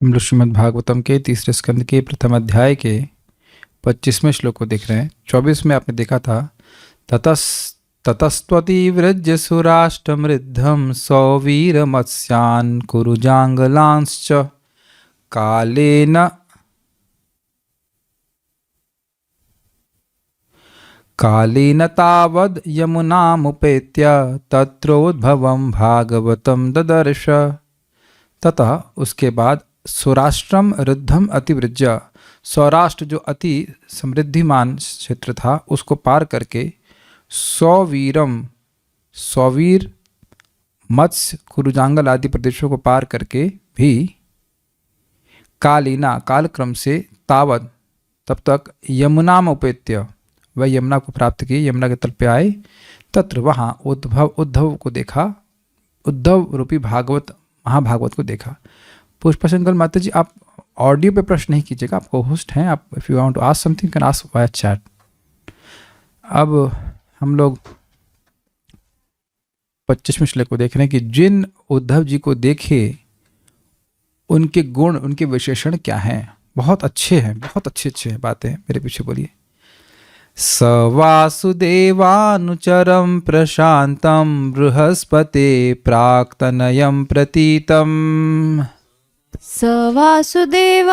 हम लोग श्रीमद् भागवतम के तीसरे स्कंद के प्रथम अध्याय के 25वें श्लोक को देख रहे हैं। 24 में आपने देखा था ततस्त्वतिवृज्य सुराष्ट्रमृद्धं सौवीरमत्स्यान् कुरुजाङ्गलांश्च कालेन तावद् यमुनामुपेत्य तत्रोद्भवं भागवतं ददर्श। ततः उसके बाद सौराष्ट्रम रुद्धम अतिवृज्य, सौराष्ट्र जो अति समृद्धिमान क्षेत्र था उसको पार करके सौवीर मत्स्य कुरुजांगल आदि प्रदेशों को पार करके भी कालीना कालक्रम से तावत तब तक यमुनाम उपेत्य वह यमुना को प्राप्त किए, यमुना के तल पे आए। तत्र वहाँ उद्धव को देखा, उद्धव रूपी भागवत महाभागवत को देखा। पुष्पा शंकर माता जी, आप ऑडियो पे प्रश्न नहीं कीजिएगा, आपको होस्ट हैं, आप if you want to ask something can ask via chat. अब हम लोग 25वें श्लोक को देख रहे हैं कि जिन उद्धव जी को देखे उनके गुण, उनके विशेषण क्या हैं। बहुत अच्छे हैं, बहुत अच्छे बातें हैं। मेरे पीछे बोलिए। स वासुदेवानुचरं प्रशान्तं बृहस्पते प्राक्तनयं प्रतीतम्। स वासुदेवानुचरं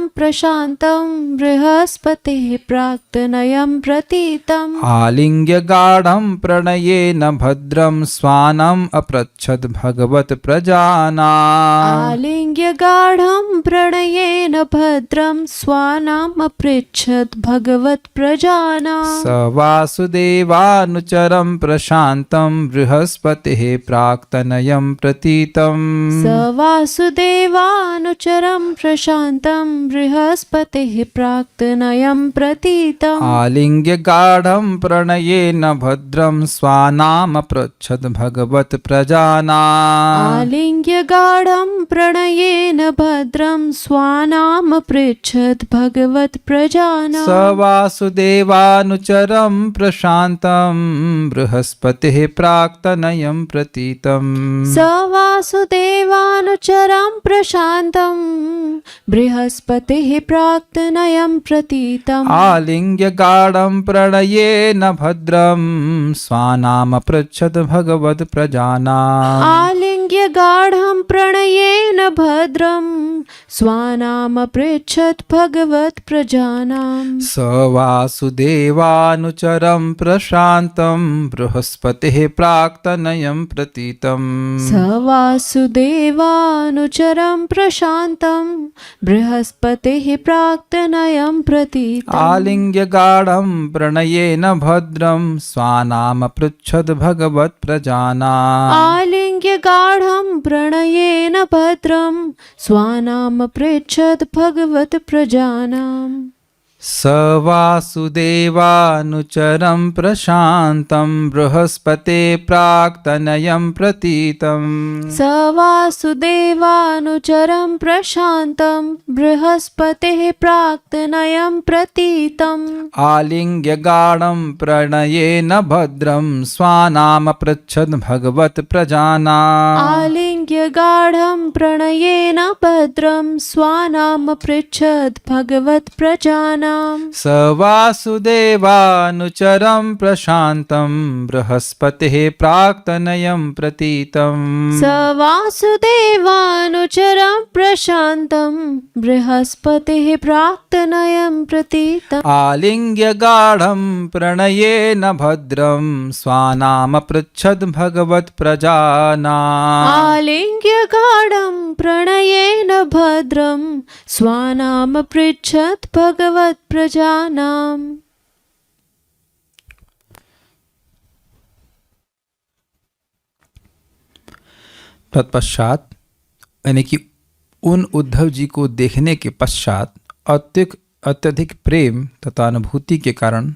प्रशान्तं बृहस्पतेः प्राक्तनयं प्रतीतम्। आलिङ्ग्य गाढं प्रणयेन भद्रं स्वानम् अपृच्छद् भगवत् प्रजानाम्। आलिङ्ग्य गाढं प्रणयेन भद्रं स्वानाम् अपृच्छद् भगवत् प्रजानाम्। स वासुदेवानुचरं प्रशान्तं बृहस्पतेः प्राक्तनयं प्रतीतम्। स वासुदेवानुचरं प्रशान्तं बृहस्पतेः प्राक्तनयं प्रतीतम्। आलिङ्ग्य गाढं प्रणयेन भद्रं स्वानामपृच्छद् भगवत् प्रजानाम्। आलिङ्ग्य गाढं प्रणयेन भद्रं स्वानामपृच्छद् भगवत् प्रजानाम्। स वासुदेवानुचरं प्रशान्तं बृहस्पतेः प्राक्तनयं प्रतीतम्। स वासुदेवानुचरं प्रशान्तं बृहस्पतेः प्राक्तनयं प्रतीतम्। आलिङ्ग्य गाढं प्रणयेन भद्रं स्वानामपृच्छद् भगवत् प्रजानाम्। आलिङ्ग्य गाढं प्रणयेन भद्रं स्वानामपृच्छद् भगवत् प्रजानाम्। स वासुदेवानुचरं प्रशान्तं बृहस्पतेः प्राक्तनयं प्रतीतम्। स वासुदेवानुचरं प्रशान्तं बृहस्पतेः प्राक्तनयं प्रतीतम्। आलिङ्ग्य गाढं प्रणयेन भद्रं स्वानामपृच्छद् भगवत् प्रजानाम्। आलिङ्ग्य गाढं प्रणयेन भद्रं स्वानामपृच्छद् भगवत् प्रजानाम्। स वासुदेवानुचरं प्रशान्तं बृहस्पते प्राक्तनयं प्रतीतम्। स वासुदेवानुचरं प्रशान्तं बृहस्पतेः प्राक्तनयं प्रतीतम्। आलिङ्ग्य गाढं प्रणयेन भद्रं स्वानामपृच्छद् भगवत् प्रजानाम्। आलिङ्ग्य गाढं प्रणयेन भद्रं स्वानामपृच्छद् भगवत् प्रजानाम्। स वासुदेवानुचरं प्रशान्तं बृहस्पतेः प्राक्तनयं प्रतीतम्। स वासुदेवानुचरं प्रशान्तं बृहस्पतेः प्राक्तनयं प्रतीतम्। आलिङ्ग्य गाढं प्रणयेन भद्रं स्वानामपृच्छद् भगवत् प्रजानाम्। आलिङ्ग्य गाढं प्रणयेन भद्रं स्वानामपृच्छद् भगवत् प्रजानाम्। तत्पश्चात यानी कि उन उद्धव जी को देखने के पश्चात अत्यधिक प्रेम तथा अनुभूति के कारण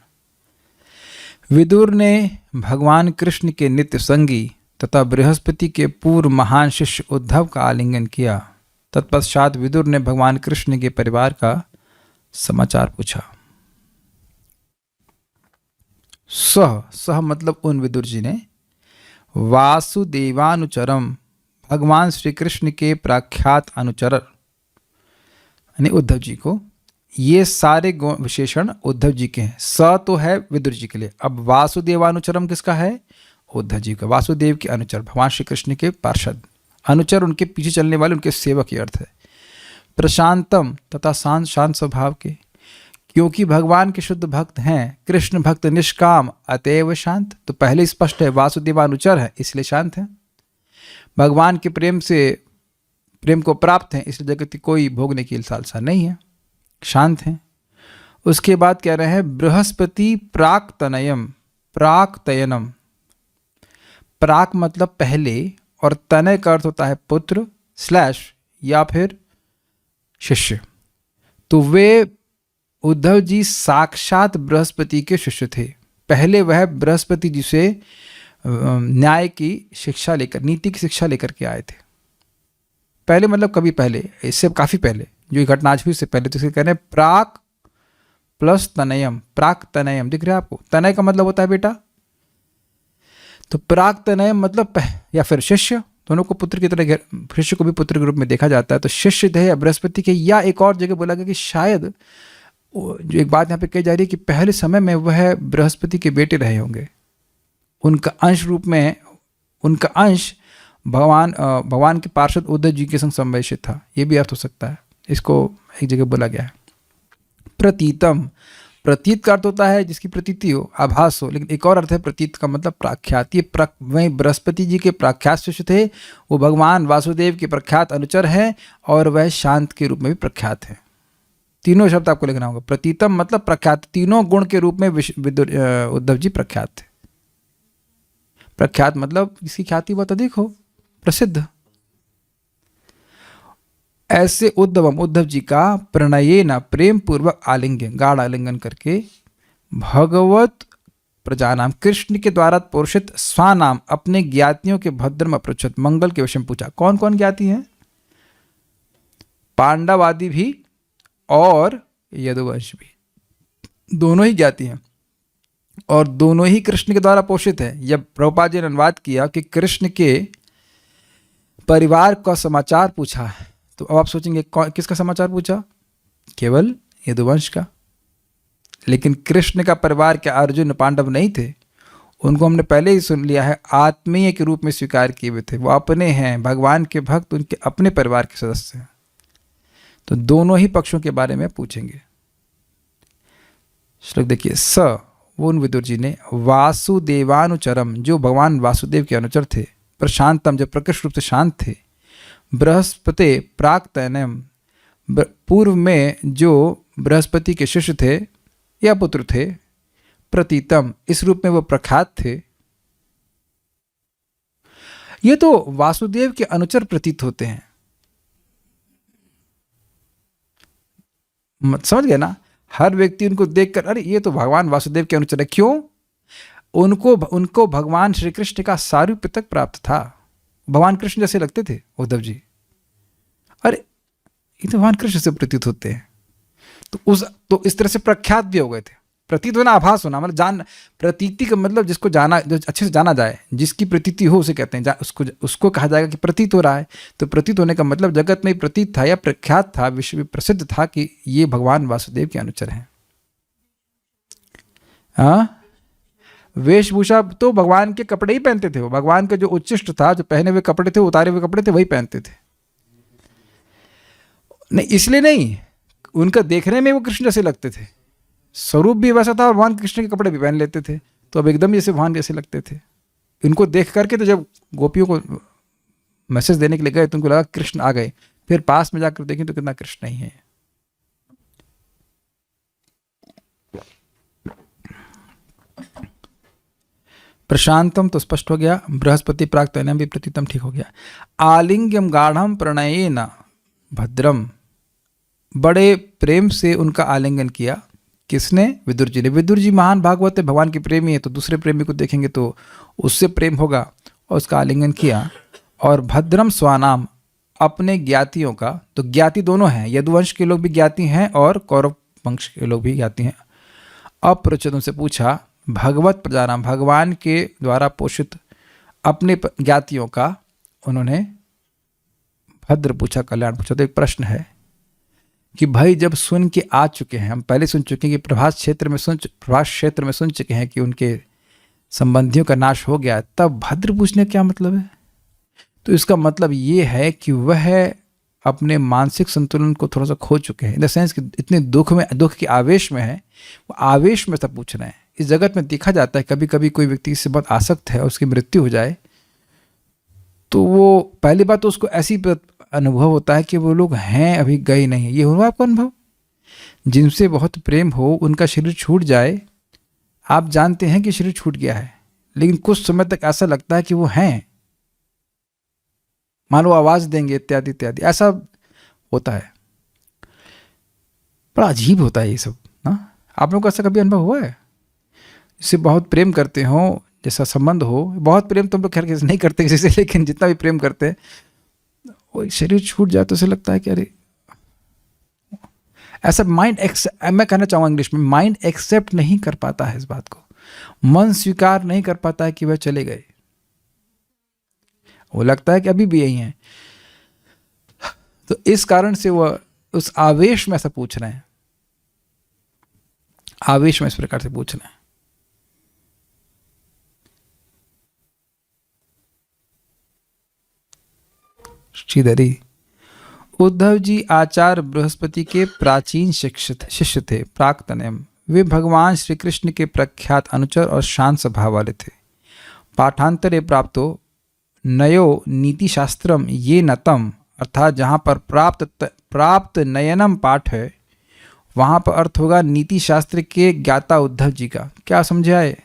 विदुर ने भगवान कृष्ण के नित्य संगी तथा बृहस्पति के पूर्व महान शिष्य उद्धव का आलिंगन किया। तत्पश्चात विदुर ने भगवान कृष्ण के परिवार का समाचार पूछा। सह मतलब उन विदुर जी ने वासुदेवानुचरम भगवान श्री कृष्ण के प्रख्यात अनुचर यानी उद्धव जी को। ये सारे विशेषण उद्धव जी के हैं। स तो है विदुर जी के लिए। अब वासुदेवानुचरम किसका है? उद्धव जी का। वासुदेव के अनुचर, भगवान श्री कृष्ण के पार्षद, अनुचर उनके पीछे चलने वाले, उनके सेवक, ये अर्थ है। प्रशांतम तथा शांत, शांत स्वभाव के, क्योंकि भगवान के शुद्ध भक्त हैं। कृष्ण भक्त निष्काम अतएव शांत, तो पहले स्पष्ट है वासुदेवानुचर है इसलिए शांत है। भगवान के प्रेम को प्राप्त हैं इसलिए जगत की कोई भोगने की लालसा नहीं है, शांत हैं। उसके बाद कह रहे हैं बृहस्पति प्राक्तनयम, प्राक्तयनम। प्राक मतलब पहले और तनय का अर्थ होता है पुत्र स्लैश या फिर शिष्य। तो वे उद्धव जी साक्षात बृहस्पति के शिष्य थे। पहले वह बृहस्पति जी से न्याय की शिक्षा लेकर, नीति की शिक्षा लेकर के आए थे। पहले मतलब कभी पहले, इससे काफ़ी पहले, जो ये घटना आज हुई इससे पहले। तो इसे कह रहे हैं प्राक प्लस तनयम, प्राक तनयम। दिख रहा है आपको? तनय का मतलब होता है बेटा, तो प्राक तनयम मतलब या फिर शिष्य, दोनों को पुत्र की तरह, शिष्य को भी पुत्र के रूप में देखा जाता है। तो शिष्य थे या बृहस्पति के, या एक और जगह बोला गया कि शायद जो एक बात यहाँ पे कही जा रही है कि पहले समय में वह बृहस्पति के बेटे रहे होंगे, उनका अंश रूप में, उनका अंश भगवान के पार्षद उद्धव जी के संग संवेशित था। ये भी अर्थ हो सकता है, इसको एक जगह बोला गया है। प्रतीतम, प्रतीत का अर्थ होता है जिसकी प्रतीति हो, आभास हो, लेकिन एक और अर्थ है प्रतीत का मतलब प्रख्यात। ये वही बृहस्पति जी के प्रख्यात शिष्य थे, वो भगवान वासुदेव के प्रख्यात अनुचर हैं और वह शांत के रूप में भी प्रख्यात हैं। तीनों शब्द आपको लिखना होगा। प्रतीतम मतलब प्रख्यात, तीनों गुण के रूप में उद्धव जी प्रख्यात थे। प्रख्यात मतलब इसकी ख्याति बहुत अधिक हो, प्रसिद्ध। ऐसे उद्धव जी का प्रणयेन, प्रेम पूर्वक आलिंगन, गाढ़ आलिंगन करके, भगवत प्रजानाम, कृष्ण के द्वारा पोषित, स्वानाम, अपने ज्ञातियों के भद्रम अपृच्छत, मंगल के विषय में पूछा। कौन कौन ज्ञाति हैं? पांडव आदि भी और यदुवंश भी, दोनों ही ज्ञाति हैं और दोनों ही कृष्ण के द्वारा पोषित है। जब प्रभुपाद जी ने अनुवाद किया कि कृष्ण के परिवार का समाचार पूछा, तो अब आप सोचेंगे किसका समाचार पूछा? केवल यदुवंश का। लेकिन कृष्ण का परिवार क्या अर्जुन पांडव नहीं थे? उनको हमने पहले ही सुन लिया है, आत्मीय के रूप में स्वीकार किए हुए थे। वो अपने हैं, भगवान के भक्त, उनके अपने परिवार के सदस्य हैं। तो दोनों ही पक्षों के बारे में पूछेंगे। श्लोक देखिए। स, वो उन विदुर जी ने, वासुदेवानुचरम, जो भगवान वासुदेव के अनुचर थे, प्रशांतम, जो प्रकृष्ट रूप से शांत थे, बृहस्पति प्राक्तनयम, पूर्व में जो बृहस्पति के शिष्य थे या पुत्र थे, प्रतीतम, इस रूप में वो प्रख्यात थे। ये तो वासुदेव के अनुचर प्रतीत होते हैं, समझ गए ना? हर व्यक्ति उनको देखकर अरे ये तो भगवान वासुदेव के अनुचर है। क्यों? उनको भगवान श्री कृष्ण का सारूप्य तक प्राप्त था। भगवान कृष्ण जैसे लगते थे उद्धव जी। अरे ये तो भगवान कृष्ण से प्रतीत होते हैं। तो इस तरह से प्रख्यात भी हो गए थे। प्रतीत होना, आभास होना, मतलब प्रतीति का मतलब जिसको जाना, जो अच्छे से जाना जाए, जिसकी प्रतीति हो उसे कहते हैं, उसको कहा जाएगा कि प्रतीत हो रहा है। तो प्रतीत होने का मतलब जगत में प्रतीत था या प्रख्यात था, विश्व में प्रसिद्ध था कि ये भगवान वासुदेव के अनुचर हैं। वेशभूषा तो भगवान के कपड़े ही पहनते थे। वो भगवान का जो उच्चिष्ट था, जो पहने हुए कपड़े थे, उतारे हुए कपड़े थे, वही पहनते थे। नहीं, इसलिए नहीं, उनका देखने में वो कृष्ण जैसे लगते थे, स्वरूप भी वैसा था और भगवान कृष्ण के कपड़े भी पहन लेते थे, तो अब एकदम जैसे भगवान जैसे लगते थे। इनको देख करके तो जब गोपियों को मैसेज देने के लिए गए तो उनको लगा कृष्ण आ गए। फिर पास में जाकर देखें तो कितना कृष्ण नहीं है। प्रशांतम तो स्पष्ट हो गया, बृहस्पति प्राक्तनयम भी प्रतीतम ठीक हो गया। आलिंग्यम गाढ़म प्रणयेन भद्रम, बड़े प्रेम से उनका आलिंगन किया। किसने? विदुर जी ने। विदुर जी महान भागवत है, भगवान के प्रेमी है, तो दूसरे प्रेमी को देखेंगे तो उससे प्रेम होगा और उसका आलिंगन किया। और भद्रम स्वानाम, अपने ज्ञातियों का, तो ज्ञाति दोनों हैं, यदुवंश के लोग भी ज्ञाति हैं और कौरव वंश के लोग भी ज्ञाति हैं। अपृच्छत, उनसे पूछा, भगवत प्रजानाम, भगवान के द्वारा पोषित अपने ज्ञातियों का उन्होंने भद्र पूछा, कल्याण पूछा। तो एक प्रश्न है कि भाई जब सुन के आ चुके हैं, हम पहले सुन चुके हैं कि प्रभास क्षेत्र में सुन चुके हैं कि उनके संबंधियों का नाश हो गया, तब भद्र पूछने का क्या मतलब है? तो इसका मतलब ये है कि वह अपने मानसिक संतुलन को थोड़ा सा खो चुके हैं, इन द सेंस कि इतने दुख के आवेश में है, वो आवेश में सब पूछ रहे हैं। इस जगत में देखा जाता है कभी कभी कोई व्यक्ति इससे बहुत आसक्त है, उसकी मृत्यु हो जाए तो वो पहली बात तो उसको ऐसी अनुभव होता है कि वो लोग हैं अभी गए नहीं है। ये हुआ आपका अनुभव? जिनसे बहुत प्रेम हो उनका शरीर छूट जाए, आप जानते हैं कि शरीर छूट गया है, लेकिन कुछ समय तक ऐसा लगता है कि वो हैं, मान लो आवाज देंगे इत्यादि इत्यादि, ऐसा होता है। बड़ा अजीब होता है ये सब ना। आप लोगों को ऐसा कभी अनुभव हुआ है? जिससे बहुत प्रेम करते हो, जैसा संबंध हो, बहुत प्रेम तो हम लोग खैर किसी नहीं करते किसी से, लेकिन जितना भी प्रेम करते हैं वो शरीर छूट जाए तो उसे लगता है कि अरे, ऐसा माइंड मैं कहना चाहूँगा इंग्लिश में, माइंड एक्सेप्ट नहीं कर पाता है इस बात को, मन स्वीकार नहीं कर पाता है कि वह चले गए। वो लगता है कि अभी भी यही हैं। तो इस कारण से वह उस आवेश में ऐसा पूछ रहे हैं, आवेश में इस प्रकार से पूछ रहे हैं। श्रीधरी, उद्धव जी आचार्य बृहस्पति के प्राचीन शिष्य थे, प्राक्तनयम। वे भगवान श्री कृष्ण के प्रख्यात अनुचर और शांत स्वभाव वाले थे। पाठांतरे प्राप्तो नयो नीति शास्त्रम ये नतम, अर्थात जहाँ पर प्राप्त नयनम पाठ है वहाँ पर अर्थ होगा नीति शास्त्र के ज्ञाता उद्धव जी का। क्या समझे आए?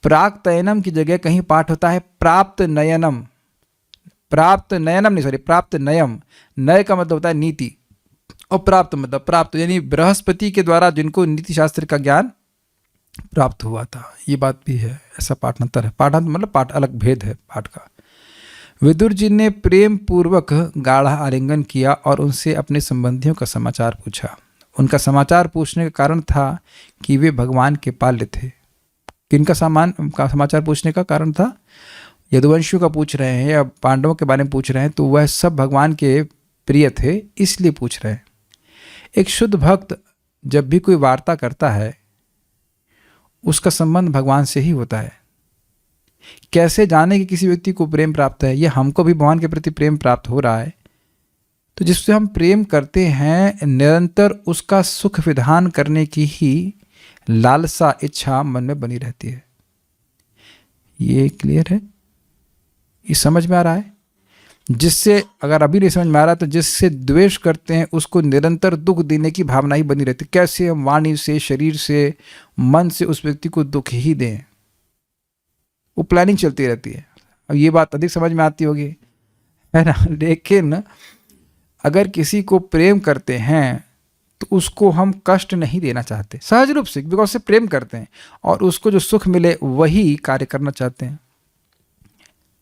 प्राक्तयनम की जगह कहीं पाठ होता है प्राप्त नयनम, प्राप्त नयनम नहीं, सॉरी, प्राप्त नयम। नय का मतलब होता है नीति, और प्राप्त मतलब प्राप्त, यानी बृहस्पति के द्वारा जिनको नीति शास्त्र का ज्ञान प्राप्त हुआ था। ये बात भी है, ऐसा पाठांतर है। पाठांतर मतलब पाठ, अलग भेद है पाठ का। विदुर जी ने प्रेम पूर्वक गाढ़ा आलिंगन किया और उनसे अपने संबंधियों का समाचार पूछा। उनका समाचार पूछने का कारण था कि वे भगवान के पाल्य थे। किनका समाचार पूछने का कारण था? यदुवंशियों का पूछ रहे हैं या पांडवों के बारे में पूछ रहे हैं, तो वह सब भगवान के प्रिय थे, इसलिए पूछ रहे हैं। एक शुद्ध भक्त जब भी कोई वार्ता करता है उसका संबंध भगवान से ही होता है। कैसे जाने कि किसी व्यक्ति को प्रेम प्राप्त है? यह हमको भी भगवान के प्रति प्रेम प्राप्त हो रहा है, तो जिससे हम प्रेम करते हैं निरंतर उसका सुख विधान करने की ही लालसा, इच्छा मन में बनी रहती है। ये क्लियर है? ये समझ में आ रहा है? जिससे, अगर अभी नहीं समझ में आ रहा, तो जिससे द्वेष करते हैं उसको निरंतर दुख देने की भावना ही बनी रहती है। कैसे हम वाणी से, शरीर से, मन से उस व्यक्ति को दुख ही दें, वो प्लानिंग चलती रहती है। अब ये बात अधिक समझ में आती होगी, है ना? लेकिन अगर किसी को प्रेम करते हैं तो उसको हम कष्ट नहीं देना चाहते, सहज रूप से, बिकॉज से प्रेम करते हैं और उसको जो सुख मिले वही कार्य करना चाहते हैं।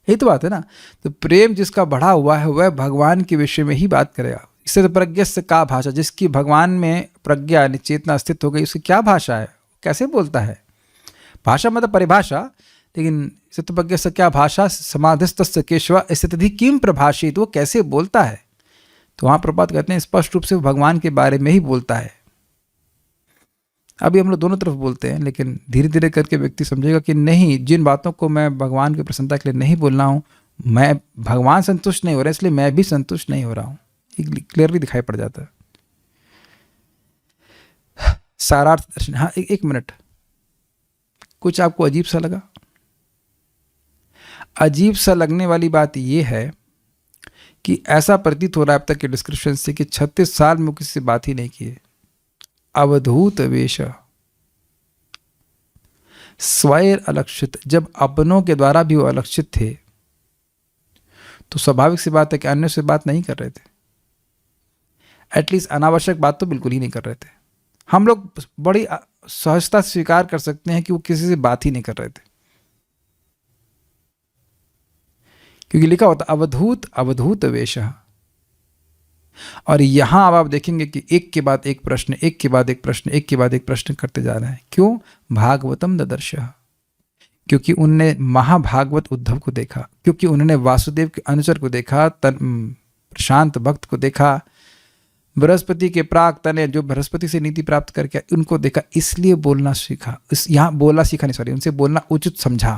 यही तो बात है ना। तो प्रेम जिसका बढ़ा हुआ है वह भगवान के विषय में ही बात करेगा। इससे तो प्रज्ञा से का भाषा, जिसकी भगवान में प्रज्ञा चेतना स्थित हो गई, उसकी क्या भाषा है, कैसे बोलता है? भाषा मतलब परिभाषा, लेकिन चित्तप्रज्ञ से क्या भाषा, समाधिस्तस्य केशव स्थिति किम प्रभाषित, वो कैसे बोलता है? तो वहाँ प्रपात कहते हैं स्पष्ट रूप से भगवान के बारे में ही बोलता है। अभी हम लोग दोनों तरफ बोलते हैं, लेकिन धीरे धीरे करके व्यक्ति समझेगा कि नहीं, जिन बातों को मैं भगवान की प्रसन्नता के लिए नहीं बोल रहा हूँ, मैं भगवान संतुष्ट नहीं हो रहा, इसलिए मैं भी संतुष्ट नहीं हो रहा हूँ। क्लियरली दिखाई पड़ जाता है। सारार्थ दर्शन। हाँ, एक मिनट, कुछ आपको अजीब सा लगा? अजीब सा लगने वाली बात यह है कि ऐसा प्रतीत हो रहा है अब तक के डिस्क्रिप्शन से कि 36 साल में किसी से बात ही नहीं की है। अवधूत वेश, स्वैर अलक्षित। जब अपनों के द्वारा भी वो अलक्षित थे तो स्वाभाविक सी बात है कि अन्य से बात नहीं कर रहे थे। एटलीस्ट अनावश्यक बात तो बिल्कुल ही नहीं कर रहे थे। हम लोग बड़ी सहजता से स्वीकार कर सकते हैं कि वो किसी से बात ही नहीं कर रहे थे, क्योंकि लिखा होता अवधूत अवधूत वेश। और यहां अब आप देखेंगे कि एक के बाद एक प्रश्न, एक के बाद एक प्रश्न, एक के बाद एक प्रश्न करते जा रहे हैं। क्यों? भागवतम ददर्श, क्योंकि उनने महाभागवत उद्धव को देखा, क्योंकि उन्होंने वासुदेव के अनुचर को देखा, प्रशांत भक्त को देखा, बृहस्पति के प्राक तनय, जो बृहस्पति से नीति प्राप्त करके उनको देखा, इसलिए बोलना सीखा। इस यहाँ बोलना सीखा नहीं, सॉरी, उनसे बोलना उचित समझा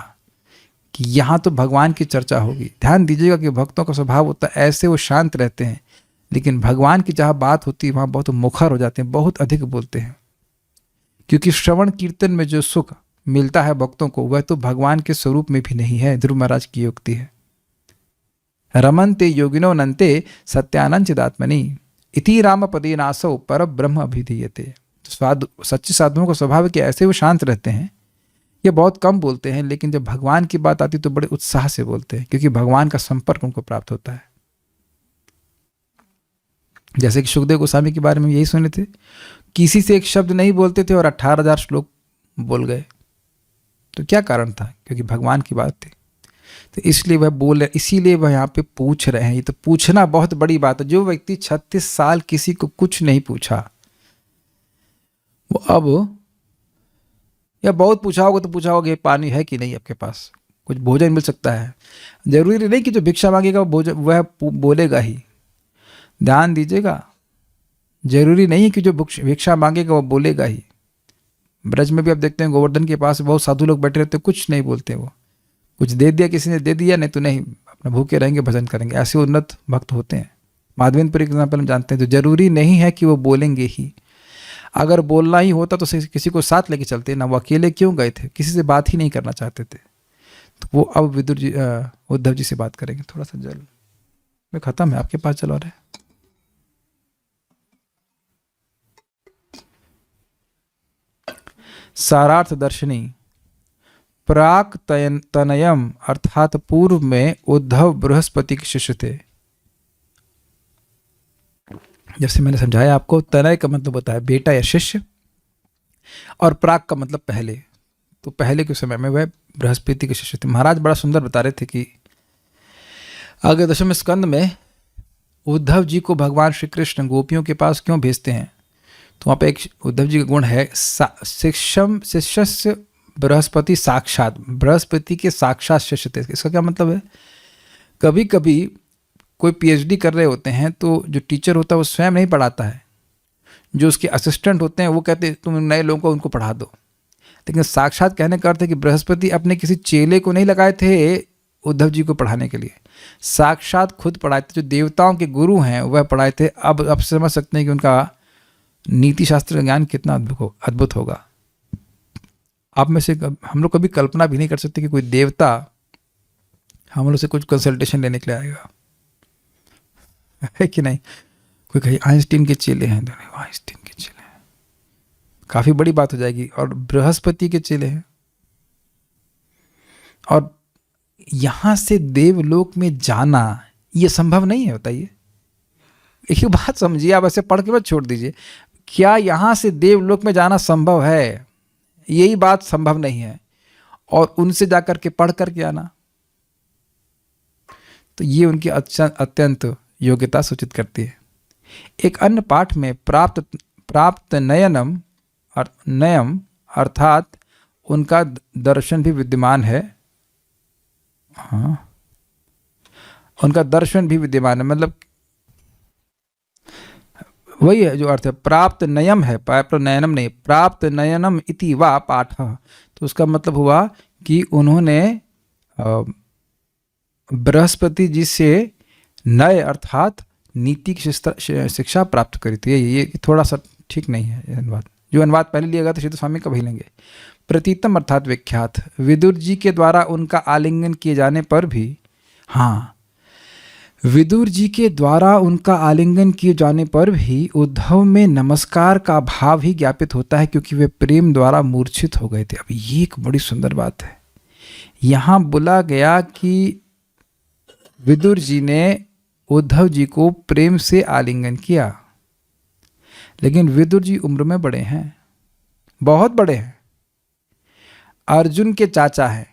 कि यहाँ तो भगवान की चर्चा होगी। ध्यान दीजिएगा कि भक्तों का स्वभाव होता है ऐसे, वो शांत रहते हैं, लेकिन भगवान की जहाँ बात होती है वहाँ बहुत मुखर हो जाते हैं, बहुत अधिक बोलते हैं। क्योंकि श्रवण कीर्तन में जो सुख मिलता है भक्तों को, वह तो भगवान के स्वरूप में भी नहीं है। ध्रुव महाराज की युक्ति है, रमन्ते योगिनो नन्ते सत्यानंद चिदात्मनि इति राम पदे नासौ पर ब्रह्म अभिधीयते। सच्चे साधुओं का स्वभाव है कि ऐसे वो शांत रहते हैं, ये बहुत कम बोलते हैं, लेकिन जब भगवान की बात आती तो बड़े उत्साह से बोलते हैं, क्योंकि भगवान का संपर्क उनको प्राप्त होता है। जैसे कि सुखदेव गोस्वामी के बारे में यही सुने थे, किसी से एक शब्द नहीं बोलते थे और 18,000 श्लोक बोल गए। तो क्या कारण था? क्योंकि भगवान की बात थी, तो इसलिए वह बोल रहे, इसीलिए वह यहाँ पे पूछ रहे हैं। ये तो पूछना बहुत बड़ी बात है। जो व्यक्ति 36 साल किसी को कुछ नहीं पूछा, वो अब, या बहुत पूछा होगा तो पूछा होगा पानी है कि नहीं आपके पास, कुछ भोजन मिल सकता है। जरूरी नहीं कि जो भिक्षा मांगेगा वो भोजन वह बोलेगा ही। ध्यान दीजिएगा, जरूरी नहीं कि जो भिक्षा मांगेगा वो बोलेगा ही। ब्रज में भी आप देखते हैं, गोवर्धन के पास बहुत साधु लोग बैठे रहते, कुछ नहीं बोलते। वो कुछ दे दिया, किसी ने दे दिया, नहीं तो नहीं, अपना भूखे रहेंगे, भजन करेंगे। ऐसे उन्नत भक्त होते हैं। माधवेंद्र एग्जाम्पल हम जानते हैं। तो जरूरी नहीं है कि वो बोलेंगे ही। अगर बोलना ही होता तो किसी को साथ लेके चलते ना, वो अकेले क्यों गए थे? किसी से बात ही नहीं करना चाहते थे। तो वो अब विदुर जी, उद्धव जी से बात करेंगे। थोड़ा सा जल में खत्म है, आपके पास चल रहा है। सारार्थ दर्शनी प्राक तनयम, अर्थात पूर्व में उद्धव बृहस्पति के शिष्य थे। जैसे मैंने समझाया आपको, तनय का मतलब होता है बेटा या शिष्य, और प्राक का मतलब पहले। तो पहले के समय में वह बृहस्पति के शिष्य थे। महाराज बड़ा सुंदर बता रहे थे कि आगे 10वें स्कंद में उद्धव जी को भगवान श्री कृष्ण गोपियों के पास क्यों भेजते हैं। तो वहाँ पे एक उद्धव जी का गुण है, शिष्यस्य बृहस्पति साक्षात, बृहस्पति के साक्षात शिष्य थे। इसका क्या मतलब है? कभी कभी कोई पीएचडी कर रहे होते हैं तो जो टीचर होता है वो स्वयं नहीं पढ़ाता है, जो उसके असिस्टेंट होते हैं वो कहते हैं तुम नए लोगों को उनको पढ़ा दो। लेकिन साक्षात कहने का अर्थ है कि बृहस्पति अपने किसी चेले को नहीं लगाए थे उद्धव जी को पढ़ाने के लिए, साक्षात खुद पढ़ाए थे। जो देवताओं के गुरु हैं वह पढ़ाए थे। अब समझ सकते हैं कि उनका नीति शास्त्र का ज्ञान कितना अद्भुत होगा। आप में से हम लोग कभी कल्पना भी नहीं कर सकते कि कोई देवता हम लोग से कुछ कंसल्टेशन लेने के लिए आएगा, है कि नहीं? कोई कहीं आइंस्टीन के चेले हैं, तो नहीं, आइंस्टीन के चेले हैं, काफी बड़ी बात हो जाएगी। और बृहस्पति के चेले हैं, और यहां से देवलोक में जाना ये संभव नहीं है। बताइए, एक बात समझिए, आप ऐसे पढ़ के मत छोड़ दीजिए। क्या यहां से देवलोक में जाना संभव है? यही बात संभव नहीं है। और उनसे जाकर के पढ़ करके आना, तो ये उनकी अत्यंत योग्यता सूचित करती है। एक अन्य पाठ में प्राप्त नयनम और नयम अर्थात उनका दर्शन भी विद्यमान है। हाँ, उनका दर्शन भी विद्यमान है, मतलब वही है जो अर्थ है। प्राप्त नयम है, प्राप्त नयनम नहीं, प्राप्त नयनम इति वा पाठ। तो उसका मतलब हुआ कि उन्होंने बृहस्पति जी से नय अर्थात नीति की शिक्षा प्राप्त करी थी। ये थोड़ा सा ठीक नहीं है अनुवाद। जो अनुवाद पहले लिया गया था श्री स्वामी का वही लेंगे। प्रतीतम अर्थात विख्यात, विदुर जी के द्वारा उनका आलिंगन किए जाने पर भी, हाँ, विदुर जी के द्वारा उनका आलिंगन किए जाने पर भी उद्धव में नमस्कार का भाव ही ज्ञापित होता है, क्योंकि वे प्रेम द्वारा मूर्छित हो गए थे। अब ये एक बड़ी सुंदर बात है। यहाँ बोला गया कि विदुर जी ने उद्धव जी को प्रेम से आलिंगन किया, लेकिन विदुर जी उम्र में बड़े हैं, बहुत बड़े हैं, अर्जुन के चाचा हैं।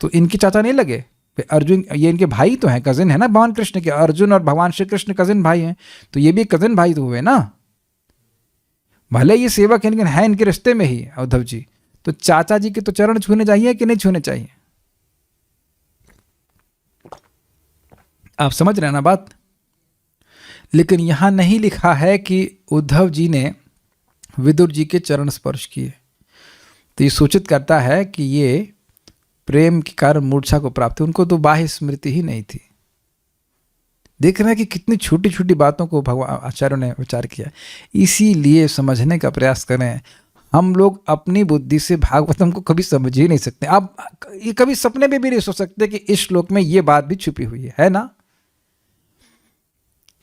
तो इनके चाचा नहीं लगे? अर्जुन, ये इनके भाई तो हैं, कजिन है ना भगवान कृष्ण के। अर्जुन और भगवान श्री कृष्ण कजिन भाई हैं, तो ये भी कजिन भाई तो हुए ना। भले ये सेवक है लेकिन है इनके रिश्ते में ही उद्धव जी। तो चाचा जी के तो चरण छूने चाहिए कि नहीं छूने चाहिए? आप समझ रहे हैं ना बात? लेकिन यहाँ नहीं लिखा है कि उद्धव जी ने विदुर जी के चरण स्पर्श किए। तो ये सूचित करता है कि ये प्रेम के कारण मूर्छा को प्राप्त हुई। उनको तो बाह्य स्मृति ही नहीं थी। देख रहे हैं कि कितनी छोटी छोटी बातों को भगवान आचार्यों ने विचार किया। इसीलिए समझने का प्रयास करें। हम लोग अपनी बुद्धि से भागवतम को कभी समझ ही नहीं सकते। आप ये कभी सपने में भी नहीं सोच सकते कि इस श्लोक में ये बात भी छुपी हुई है ना।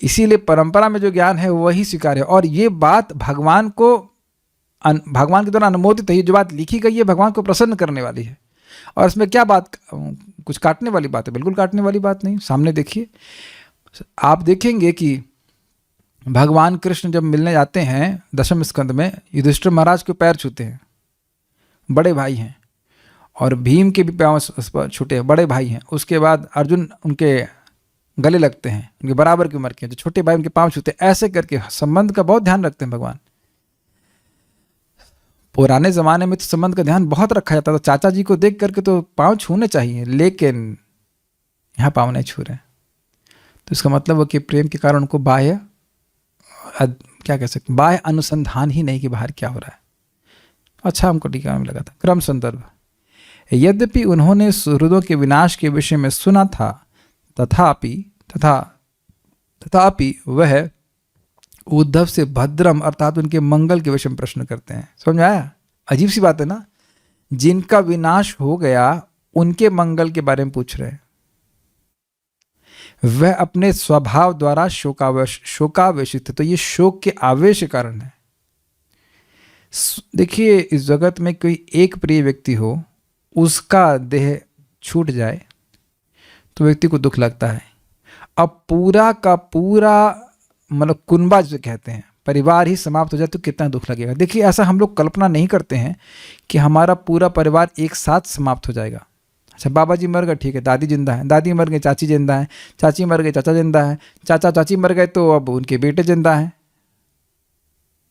इसीलिए परंपरा में जो ज्ञान है वही स्वीकार्य है। और ये बात भगवान के द्वारा अनुमोदित है। ये जो बात लिखी गई है भगवान को प्रसन्न करने वाली है। और इसमें क्या बात, कुछ काटने वाली बात है? बिल्कुल काटने वाली बात नहीं। सामने देखिए, आप देखेंगे कि भगवान कृष्ण जब मिलने जाते हैं दशम स्कंद में, युधिष्ठिर महाराज के पैर छूते हैं, बड़े भाई हैं। और भीम के भी पैर छूटे हैं, बड़े भाई हैं। उसके बाद अर्जुन उनके गले लगते हैं, उनके बराबर की उम्र के, जो छोटे भाई उनके पांव छूते हैं। ऐसे करके संबंध का बहुत ध्यान रखते हैं भगवान। पुराने जमाने में तो संबंध का ध्यान बहुत रखा जाता था। चाचा जी को देख करके तो पांव छूने चाहिए, लेकिन यहाँ पांव नहीं छू रहे। तो इसका मतलब है कि प्रेम के कारण उनको बाह्य, क्या कह सकते, बाह्य अनुसंधान ही नहीं कि बाहर क्या हो रहा है। अच्छा, हमको टीका में लगा था। क्रम संदर्भ, यद्यपि उन्होंने सुहृदों के विनाश के विषय में सुना था, तथापि वह उद्धव से भद्रम अर्थात उनके मंगल के विषय में प्रश्न करते हैं। समझ में आया? अजीब सी बात है ना। जिनका विनाश हो गया उनके मंगल के बारे में पूछ रहे हैं। वह अपने स्वभाव द्वारा शोकावेशित थे। तो ये शोक के आवेश के कारण है। देखिए, इस जगत में कोई एक प्रिय व्यक्ति हो, उसका देह छूट जाए तो व्यक्ति को दुख लगता है। अब पूरा का पूरा मतलब कुनबा जो कहते हैं, परिवार ही समाप्त हो जाए तो कितना दुख लगेगा। देखिए, ऐसा हम लोग कल्पना नहीं करते हैं कि हमारा पूरा परिवार एक साथ समाप्त हो जाएगा। अच्छा, बाबा जी मर गए, ठीक है, दादी जिंदा है, दादी मर गई, चाची जिंदा है, चाची मर गई, चाचा जिंदा है, चाचा चाची मर गए तो अब उनके बेटे जिंदा हैं।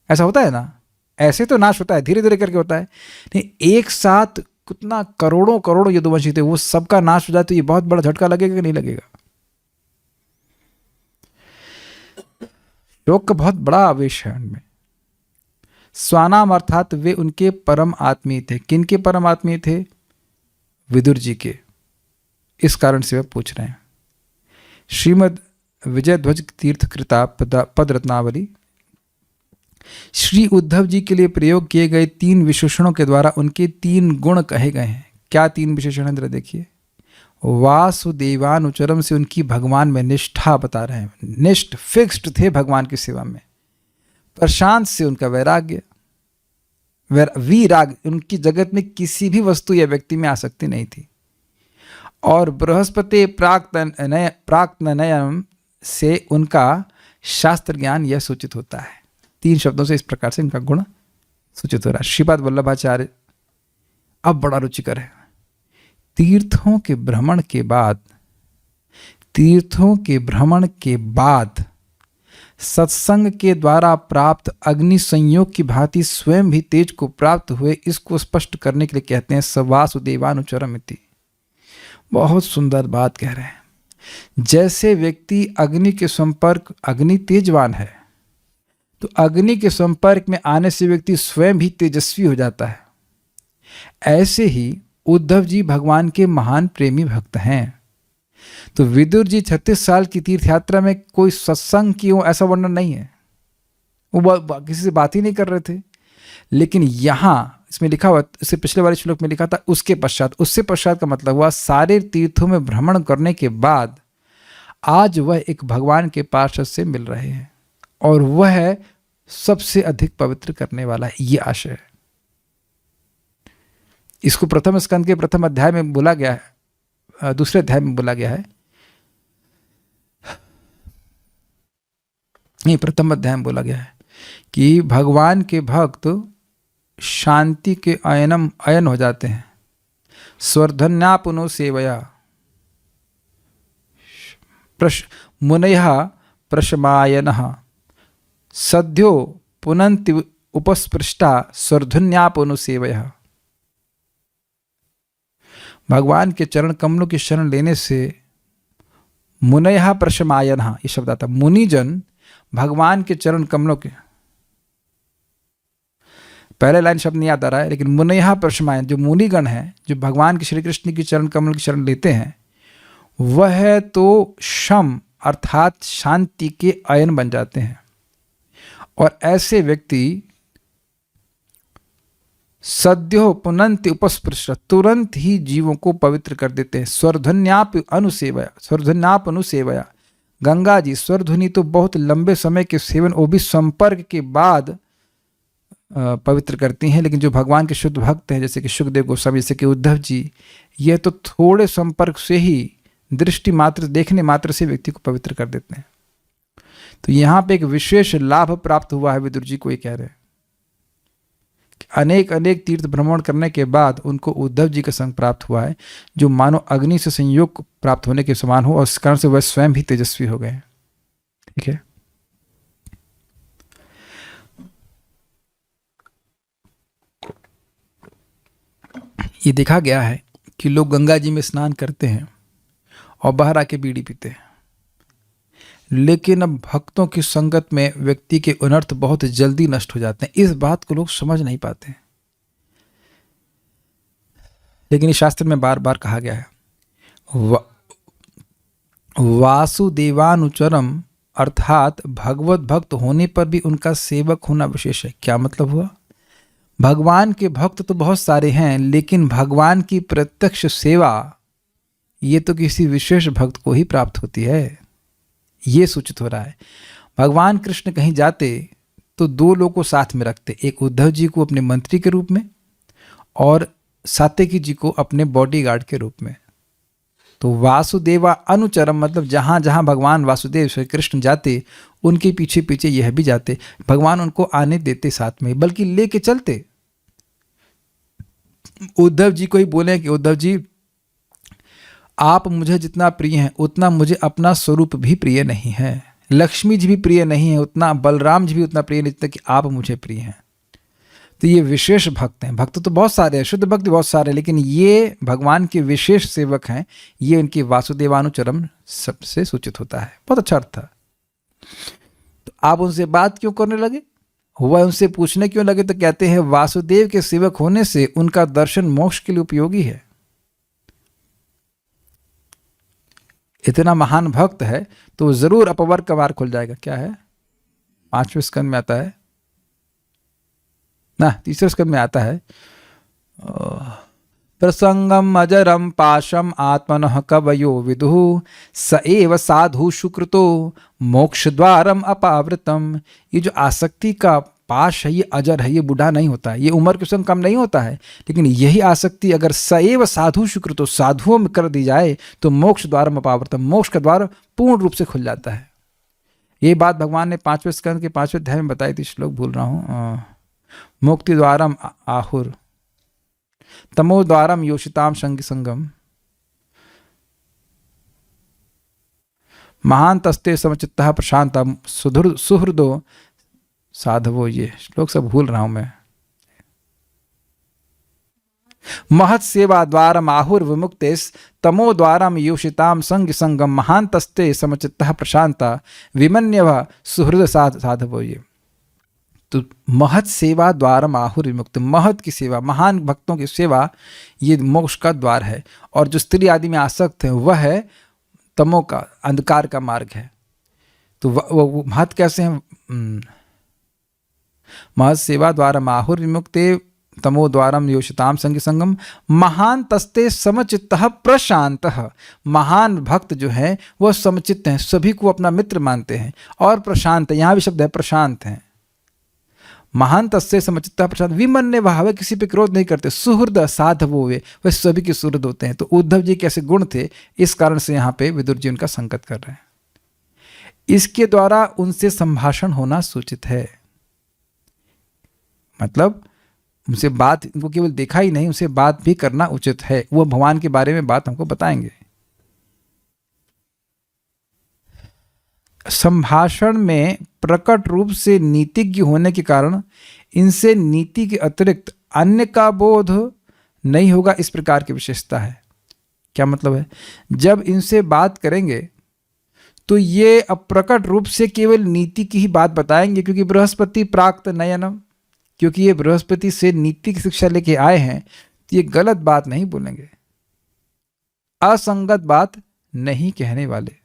ऐसा होता है ना। ऐसे तो नाश होता है, धीरे धीरे करके होता है। नहीं, एक साथ कितना करोड़ों करोड़ों यदुवंशी थे, वो सबका नाश हो जाए तो ये बहुत बड़ा झटका लगेगा कि नहीं लगेगा? शोक का बहुत बड़ा आवेश है उनमें। स्वानाम अर्थात वे उनके परम आत्मीय थे। किनके परम आत्मीय थे? विदुर जी के। इस कारण से वे पूछ रहे हैं। श्रीमद् विजय ध्वज तीर्थ कृता पद रत्नावली, श्री उद्धव जी के लिए प्रयोग किए गए 3 विशेषणों के द्वारा उनके 3 गुण कहे गए हैं। क्या 3 विशेषण है? जरा देखिए। वासुदेवानुचरम से उनकी भगवान में निष्ठा बता रहे हैं। निष्ठ, फिक्स्ड थे भगवान की सेवा में। प्रशांत से उनका वैराग्य, वीराग, उनकी जगत में किसी भी वस्तु या व्यक्ति में आसक्ति नहीं थी। और बृहस्पति प्राक्तनयम से उनका शास्त्र ज्ञान यह सूचित होता है। 3 शब्दों से इस प्रकार से इनका गुण सूचित हो रहा है। श्रीपाद वल्लभाचार्य अब बड़ा रुचिकर है। तीर्थों के भ्रमण के बाद सत्संग के द्वारा प्राप्त अग्नि संयोग की भांति स्वयं भी तेज को प्राप्त हुए, इसको स्पष्ट करने के लिए कहते हैं सवासुदेवानुचरम इति। बहुत सुंदर बात कह रहे हैं। जैसे व्यक्ति अग्नि तेजवान है, तो अग्नि के संपर्क में आने से व्यक्ति स्वयं भी तेजस्वी हो जाता है। ऐसे ही उद्धव जी भगवान के महान प्रेमी भक्त हैं। तो विदुर जी 36 साल की तीर्थ यात्रा में कोई सत्संग की हो ऐसा वर्णन नहीं है। वो किसी से बात ही नहीं कर रहे थे। लेकिन यहाँ इसमें लिखा हुआ, इससे पिछले वाले श्लोक में लिखा था उसके पश्चात का मतलब हुआ सारे तीर्थों में भ्रमण करने के बाद आज वह एक भगवान के पार्षद से मिल रहे हैं और वह सबसे अधिक पवित्र करने वाला है। ये आशय है। इसको प्रथम स्कंद के प्रथम अध्याय में बोला गया है, दूसरे अध्याय में बोला गया है। नहीं, प्रथम अध्याय में बोला गया है कि भगवान के भक्त शांति के अयन हो जाते हैं। स्वर्धन्यापुनो सेवया मुनयः प्रशमायनः सद्यो पुनन्ति उपस्पृष्टा स्वर्धन्यापुनो सेवया। भगवान के चरण कमलों की शरण लेने से मुनयः प्रशमायनः, ये शब्द आता। मुनिजन भगवान के चरण कमलों के, पहले लाइन शब्द नहीं याद आ रहा है, लेकिन मुनयः प्रशमायन, जो मुनिगण हैं जो भगवान के श्री कृष्ण की चरण कमल की शरण लेते हैं, वह तो शम अर्थात शांति के अयन बन जाते हैं। और ऐसे व्यक्ति सद्यो पुनन्ति उपस्पृश, तुरंत ही जीवों को पवित्र कर देते हैं। स्वरध्वन्याप अनुसेवया, गंगा जी स्वरध्वनि तो बहुत लंबे समय के सेवन, वो भी संपर्क के बाद पवित्र करती हैं, लेकिन जो भगवान के शुद्ध भक्त हैं जैसे कि सुखदेव गोस्वामी, जैसे कि उद्धव जी, यह तो थोड़े संपर्क से ही, दृष्टि मात्र, देखने मात्र से व्यक्ति को पवित्र कर देते हैं। तो यहाँ पे एक विशेष लाभ प्राप्त हुआ है। विदुर जी को ये कह रहे हैं कि अनेक अनेक तीर्थ भ्रमण करने के बाद उनको उद्धव जी का संग प्राप्त हुआ है, जो मानो अग्नि से संयोग प्राप्त होने के समान हो, और इस कारण से वह स्वयं भी तेजस्वी हो गए। ठीक है, ये देखा गया है कि लोग गंगा जी में स्नान करते हैं और बाहर आके बीड़ी पीते हैं, लेकिन अब भक्तों की संगत में व्यक्ति के अनर्थ बहुत जल्दी नष्ट हो जाते हैं। इस बात को लोग समझ नहीं पाते, लेकिन इस शास्त्र में बार बार कहा गया है वासुदेवानुचरम, अर्थात भगवत भक्त होने पर भी उनका सेवक होना विशेष है। क्या मतलब हुआ? भगवान के भक्त तो बहुत सारे हैं, लेकिन भगवान की प्रत्यक्ष सेवा ये तो किसी विशेष भक्त को ही प्राप्त होती है, ये सूचित हो रहा है। भगवान कृष्ण कहीं जाते तो दो लोगों को साथ में रखते, एक उद्धव जी को अपने मंत्री के रूप में और सात्यकी जी को अपने बॉडीगार्ड के रूप में। तो वासुदेवा अनुचरम मतलब जहाँ जहाँ भगवान वासुदेव श्री कृष्ण जाते उनके पीछे पीछे यह भी जाते। भगवान उनको आने देते साथ में, बल्कि लेके चलते। उद्धव जी को ही बोले कि उद्धव जी आप मुझे जितना प्रिय हैं उतना मुझे अपना स्वरूप भी प्रिय नहीं है, लक्ष्मी जी भी प्रिय नहीं है उतना, बलराम जी भी उतना प्रिय नहीं जितना कि आप मुझे प्रिय हैं। तो ये विशेष भक्त हैं। भक्त तो बहुत सारे हैं, शुद्ध भक्त बहुत सारे हैं, लेकिन ये भगवान के विशेष सेवक हैं। ये उनके वासुदेवानुचरम सबसे सूचित होता है। बहुत अच्छा अर्थ था। तो आप उनसे बात क्यों करने लगे? वह उनसे पूछने क्यों लगे? तो कहते हैं वासुदेव के सेवक होने से उनका दर्शन मोक्ष के लिए उपयोगी है। इतना महान भक्त है तो जरूर अपवर्ग का मार्ग खुल जाएगा। क्या है? 5वें स्कंद में आता है ना, 3रे स्कंद में आता है, प्रसंगम अजरम पाशम आत्मनः कवयो विदुः स एव साधु सुकृतो मोक्ष द्वारम अपावृतम। ये जो आसक्ति का पाश है ये अजर है, ये बूढ़ा नहीं होता है, ये उम्र के संग कम नहीं होता है, लेकिन यही आसक्ति अगर सएव साधु सुकृतो साधुओं में कर दी जाए तो मोक्ष द्वारम अपावृतम, मोक्ष का द्वार पूर्ण रूप से खुल जाता है। ये बात भगवान ने 5वें स्कंद के 5वें अध्याय में बताई थी। श्लोक भूल रहा हूँ। मुक्ति द्वारम आहुर तमो द्वारम योषिताम संग संगम महान तस्ते समचित्तः प्रशांत सुहृदो साधवो। ये श्लोक सब भूल रहा हूं मैं। महत् सेवा द्वारम आहुर विमुक्तेस तमो द्वारम योषिताम संग संगम महान तस्ते समचित्तः प्रशांता विमन्यव सुहृद साधवो। ये तो महत् सेवा द्वारम आहुर विमुक्त, महत् की सेवा, महान भक्तों की सेवा ये मोक्ष का द्वार है। और जो स्त्री आदि में आसक्त है वह है तमो का, अंधकार का मार्ग है। तो वो महत् कैसे हैं? महत् सेवा द्वारम आहुर विमुक्ते तमो द्वारम योषिताम संग संगम महान तस्ते समचित्तः प्रशांतः। महान भक्त जो है वह समचित्त हैं, सभी को अपना मित्र मानते हैं। और प्रशांत, यहाँ भी शब्द है प्रशांत हैं। महान तस्ते समचित्तः प्रशांत विमन्य भाव, किसी पे क्रोध नहीं करते। सुहृद साधवो वे सभी के सुहृद होते हैं। तो उद्धव जी कैसे गुण थे, इस कारण से यहाँ पे विदुर जी उनका संकेत कर रहे हैं। इसके द्वारा उनसे संभाषण होना सूचित है। मतलब उनसे बात, उनको केवल देखा ही नहीं, उनसे बात भी करना उचित है। वो भगवान के बारे में बात हमको बताएंगे। संभाषण में प्रकट रूप से नीतिज्ञ होने के कारण इनसे नीति के अतिरिक्त अन्य का बोध नहीं होगा, इस प्रकार की विशेषता है। क्या मतलब है? जब इनसे बात करेंगे तो ये अप्रकट रूप से केवल नीति की ही बात बताएंगे, क्योंकि बृहस्पति प्राक्त नयनम, क्योंकि ये बृहस्पति से नीति की शिक्षा लेके आए हैं, तो ये गलत बात नहीं बोलेंगे, असंगत बात नहीं कहने वाले।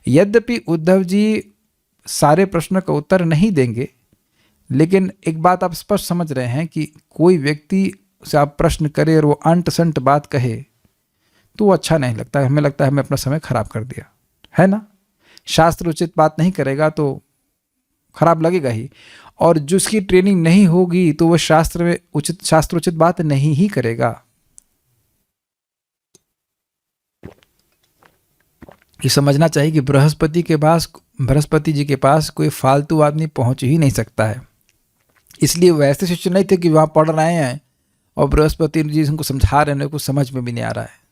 यद्यपि उद्धव जी सारे प्रश्नों का उत्तर नहीं देंगे, लेकिन एक बात आप स्पष्ट समझ रहे हैं कि कोई व्यक्ति से आप प्रश्न करे और वो अंट संट बात कहे तो वो अच्छा नहीं लगता है। हमें लगता है हमें अपना समय खराब कर दिया है ना। शास्त्र उचित बात नहीं करेगा तो खराब लगेगा ही, और जिसकी ट्रेनिंग नहीं होगी तो वो शास्त्र उचित बात नहीं ही करेगा। ये समझना चाहिए कि बृहस्पति जी के पास कोई फालतू आदमी पहुंच ही नहीं सकता है। इसलिए वैसे शिष्य नहीं थे कि वहाँ पढ़ रहे हैं और बृहस्पति जी उनको समझा रहे हैं, कुछ समझ में भी नहीं आ रहा है।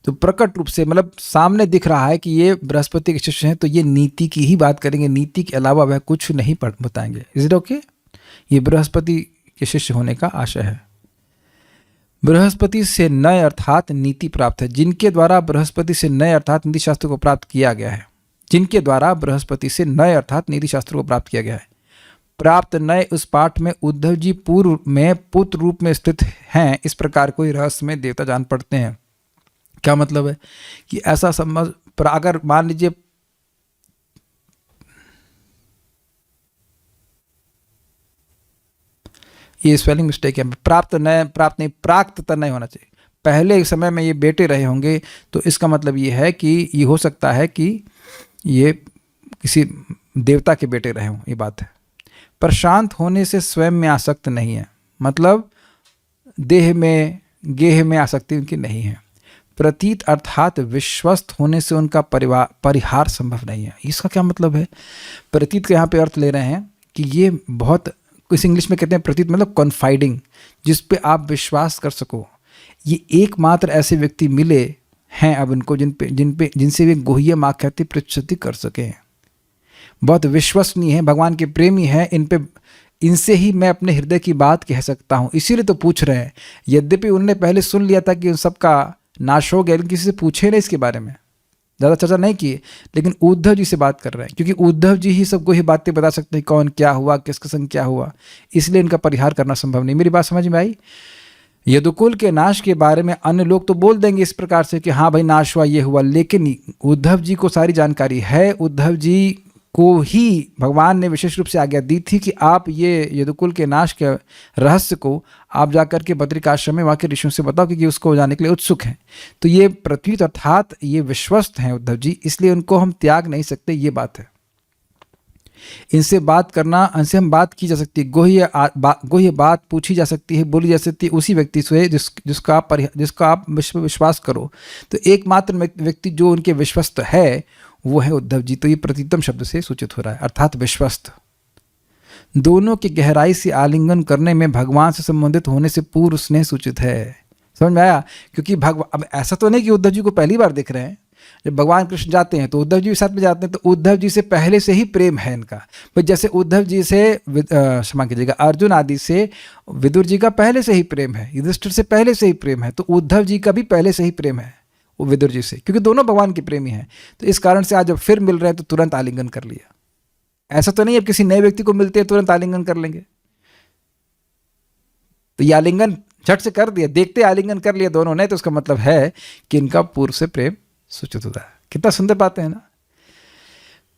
तो प्रकट रूप से मतलब सामने दिख रहा है कि ये बृहस्पति के शिष्य हैं, तो ये नीति की ही बात करेंगे, नीति के अलावा वह कुछ नहीं बताएंगे। Is it okay? ये बृहस्पति के शिष्य होने का आशय है। बृहस्पति से नए अर्थात नीति प्राप्त है। जिनके द्वारा बृहस्पति से नए अर्थात नीति शास्त्र को प्राप्त किया गया है, जिनके द्वारा बृहस्पति से नए अर्थात नीति शास्त्र को प्राप्त किया गया है। प्राप्त नए उस पाठ में उद्धव जी पूर्व में पुत्र रूप में स्थित हैं, इस प्रकार कोई रहस्य में देवता जान पड़ते हैं। क्या मतलब है कि ऐसा समझ पर अगर मान लीजिए ये स्पेलिंग मिस्टेक है, प्राप्त नहीं प्राप्त तो नहीं होना चाहिए। पहले समय में ये बेटे रहे होंगे तो इसका मतलब ये है कि ये हो सकता है कि ये किसी देवता के बेटे रहे हों, ये बात है। प्रशांत होने से स्वयं में आसक्त नहीं है, मतलब देह में गेह में आसक्ति उनकी नहीं है। प्रतीत अर्थात विश्वस्त होने से उनका परिहार संभव नहीं है। इसका क्या मतलब है? प्रतीत के यहाँ पे अर्थ ले रहे हैं कि ये बहुत, कुछ इंग्लिश में कहते हैं प्रतीत मतलब कॉन्फाइडिंग, जिस पे आप विश्वास कर सको। ये एकमात्र ऐसे व्यक्ति मिले हैं अब इनको जिनसे वे गुह्य माख्याति प्रचिति कर सकें। बहुत विश्वसनीय है, भगवान के प्रेमी हैं, इनसे ही मैं अपने हृदय की बात कह सकता हूँ, इसीलिए तो पूछ रहे हैं। यद्यपि उनने पहले सुन लिया था कि उन सबका नाश हो गया, लेकिन किसी से पूछे नहीं इसके बारे में, ज़्यादा चर्चा नहीं की, लेकिन उद्धव जी से बात कर रहे हैं, क्योंकि उद्धव जी ही सबको ही बातें बता सकते हैं कौन क्या हुआ, किसके संग क्या हुआ, इसलिए इनका परिहार करना संभव नहीं। मेरी बात समझ में आई? यदुकुल के नाश के बारे में अन्य लोग तो बोल देंगे इस प्रकार से कि हाँ भाई नाश हुआ, ये हुआ, लेकिन उद्धव जी को सारी जानकारी है। उद्धव जी को ही भगवान ने विशेष रूप से आज्ञा दी थी कि आप ये यदुकुल के नाश के रहस्य को आप जाकर के बद्रिकाश्रम में वहाँ के ऋषियों से बताओ, क्योंकि उसको जाने के लिए उत्सुक हैं। तो ये प्रतीत अर्थात ये विश्वस्त हैं उद्धव जी, इसलिए उनको हम त्याग नहीं सकते, ये बात है। इनसे हम बात की जा सकती है, गोह्य बात पूछी जा सकती है, बोली जा सकती है उसी व्यक्ति से जिसका आप विश्वास करो। तो एकमात्र व्यक्ति जो उनके विश्वस्त है वो है उद्धव जी। तो ये प्रतीतम शब्द से सूचित हो रहा है, अर्थात विश्वस्त। दोनों की गहराई से आलिंगन करने में भगवान से संबंधित होने से पूर्व स्नेह सूचित है। समझ में आया? क्योंकि अब ऐसा तो नहीं कि उद्धव जी को पहली बार देख रहे हैं। जब भगवान कृष्ण जाते हैं तो उद्धव जी भी साथ में जाते हैं, तो उद्धव जी से पहले से ही प्रेम है इनका। पर जैसे उद्धव जी से क्षमा कीजिएगा अर्जुन आदि से विदुर जी का पहले से ही प्रेम है, युधिष्ठिर से पहले से ही प्रेम है, तो उद्धव जी का भी पहले से ही प्रेम है वो विदुर जी से, क्योंकि दोनों भगवान के प्रेमी हैं। तो इस कारण से आज जब फिर मिल रहे हैं तो तुरंत आलिंगन कर लिया। ऐसा तो नहीं अब किसी नए व्यक्ति को मिलते हैं तुरंत आलिंगन कर लेंगे। तो ये आलिंगन झट से कर दिया, देखते आलिंगन कर लिया दोनों ने, तो उसका मतलब है कि इनका पूर्व से प्रेम सूचित होता है। कितना सुंदर बातें हैं ना।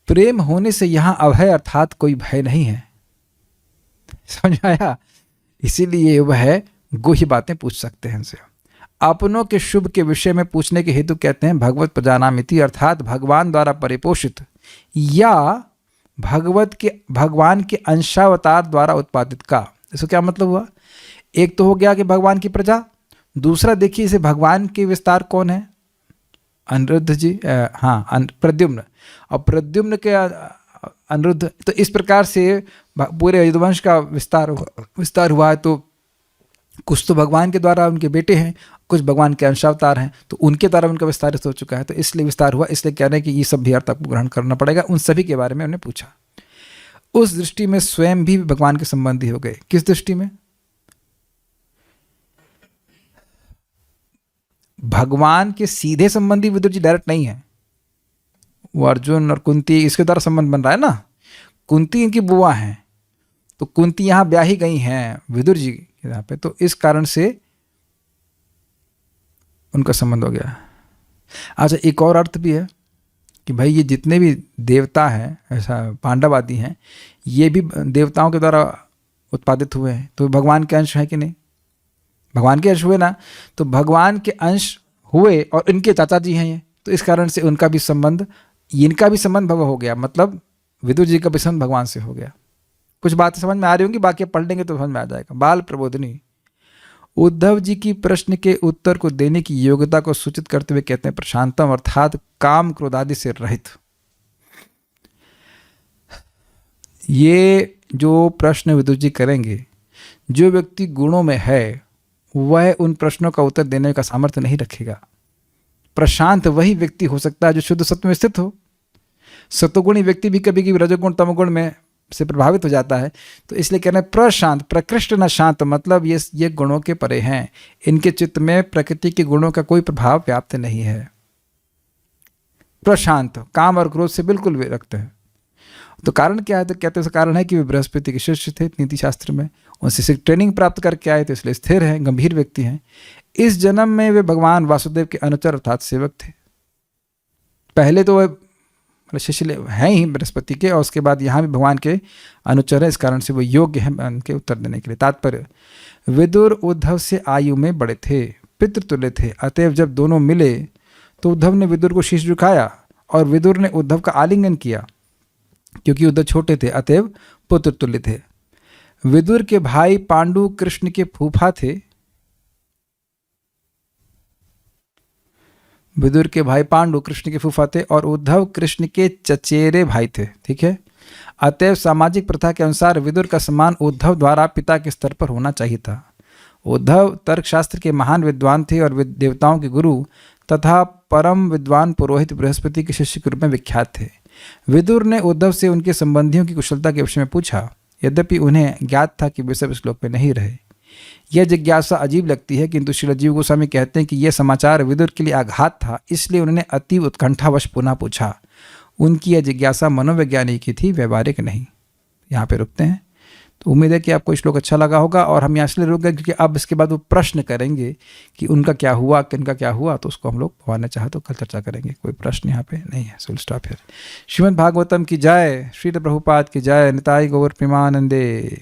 प्रेम होने से यहाँ अभय अर्थात कोई भय नहीं है। समझ आया? इसीलिए वह गुह्य बातें पूछ सकते हैं इनसे। अपनों के शुभ के विषय में पूछने के हेतु कहते हैं भगवत प्रजानामिति, अर्थात भगवान द्वारा परिपोषित या भगवान के अंशावतार द्वारा उत्पादित का। इसका क्या मतलब हुआ? एक तो हो गया कि भगवान की प्रजा, दूसरा देखिए इसे भगवान के विस्तार कौन है? अनिरुद्ध जी, प्रद्युम्न, और प्रद्युम्न के अनिरुद्ध। तो इस प्रकार से पूरे यदुवंश का विस्तार हुआ है। तो कुछ तो भगवान के द्वारा उनके बेटे हैं, कुछ भगवान के अंशावतार हैं, तो उनके द्वारा उनका विस्तार हो चुका है। तो इसलिए विस्तार हुआ, इसलिए कह रहे हैं कि ये सब भी अर्थ आपको ग्रहण करना पड़ेगा। उन सभी के बारे में उन्होंने पूछा। उस दृष्टि में स्वयं भी भगवान के संबंधी हो गए। किस दृष्टि में? भगवान के सीधे संबंधी विदुर जी डायरेक्ट नहीं है, वो अर्जुन और कुंती इसके द्वारा संबंध बन रहा है ना। कुंती इनकी बुआ हैं, तो कुंती यहाँ ब्याही गई हैं विदुर जी के यहाँ पे, तो इस कारण से उनका संबंध हो गया। अच्छा, एक और अर्थ भी है कि भाई ये जितने भी देवता हैं, ऐसा पांडव आदि हैं, ये भी देवताओं के द्वारा उत्पादित हुए हैं, तो भगवान के अंश है कि नहीं? भगवान के अंश हुए ना, तो भगवान के अंश हुए और इनके चाचा जी हैं ये, तो इस कारण से उनका भी संबंध, इनका भी संबंध भगवान हो गया, मतलब विदुर जी का भी संबंध भगवान से हो गया। कुछ बातें समझ में आ रही होंगी, बाकी पढ़ लेंगे तो समझ में आ जाएगा। बाल प्रबोधिनी उद्धव जी की प्रश्न के उत्तर को देने की योग्यता को सूचित करते हुए कहते हैं प्रशांतम, अर्थात काम क्रोध आदि से रहित। ये जो प्रश्न विदुर जी करेंगे, जो व्यक्ति गुणों में है वह उन प्रश्नों का उत्तर देने का सामर्थ्य नहीं रखेगा। प्रशांत वही व्यक्ति हो सकता है जो शुद्ध सत्व में स्थित हो। सत्वगुणी व्यक्ति भी कभी कभी रजोगुण तमोगुण में से प्रभावित हो जाता है, तो इसलिए कहना है प्रशांत, प्रकृष्ट न शांत, मतलब ये गुणों के परे हैं, इनके चित्त में प्रकृति के गुणों का कोई प्रभाव व्याप्त नहीं है। प्रशांत, काम और क्रोध से बिल्कुल विरक्त है। तो कारण क्या है? तो कहते हैं कारण है कि वे बृहस्पति के शिष्य थे नीति शास्त्र में, उनसे ट्रेनिंग प्राप्त करके आए, तो इसलिए स्थिर हैं, गंभीर व्यक्ति हैं। इस जन्म में वे भगवान वासुदेव के अनुचर अर्थात सेवक थे। पहले तो वह शिष्य हैं ही बृहस्पति के, और उसके बाद यहाँ भी भगवान के अनुचर है, इस कारण से वो योग्य हैं उनके उत्तर देने के लिए। तात्पर्य, विदुर उद्धव से आयु में बड़े थे, पितृतुल्य थे, अतएव जब दोनों मिले तो उद्धव ने विदुर को शीश झुकाया और विदुर ने उद्धव का आलिंगन किया। क्योंकि उद्धव छोटे थे अतएव पुत्र तुल्य थे। विदुर के भाई पांडु कृष्ण के फूफा थे। विदुर के भाई पांडु कृष्ण के फूफा थे और उद्धव कृष्ण के चचेरे भाई थे। ठीक है, अतएव सामाजिक प्रथा के अनुसार विदुर का सम्मान उद्धव द्वारा पिता के स्तर पर होना चाहिए था। उद्धव तर्कशास्त्र के महान विद्वान थे और देवताओं के गुरु तथा परम विद्वान पुरोहित बृहस्पति के शिष्य के रूप में विख्यात थे। विदुर ने उद्धव से उनके संबंधियों की कुशलता के विषय में पूछा, यद्यपि उन्हें ज्ञात था कि वे सब इस लोक में नहीं रहे। यह जिज्ञासा अजीब लगती है, किंतु श्री जीव गोस्वामी कहते हैं कि यह समाचार विदुर के लिए आघात था, इसलिए उन्होंने अति उत्कंठावश पुनः पूछा। उनकी यह जिज्ञासा मनोवैज्ञानिक की थी, व्यवहारिक नहीं। यहाँ पे रुकते हैं। तो उम्मीद है कि आपको श्लोक अच्छा लगा होगा, और हम यहाँ इसलिए रुक गए क्योंकि अब इसके बाद वो प्रश्न करेंगे कि उनका क्या हुआ, किनका क्या हुआ, तो उसको हम लोग भगवान ने चाहा तो कल चर्चा करेंगे। कोई प्रश्न यहाँ पे नहीं है, so stop here. Shrimad Bhagavatam की जय, श्री प्रभुपाद की जय, निताई गौर प्रेमानंदे।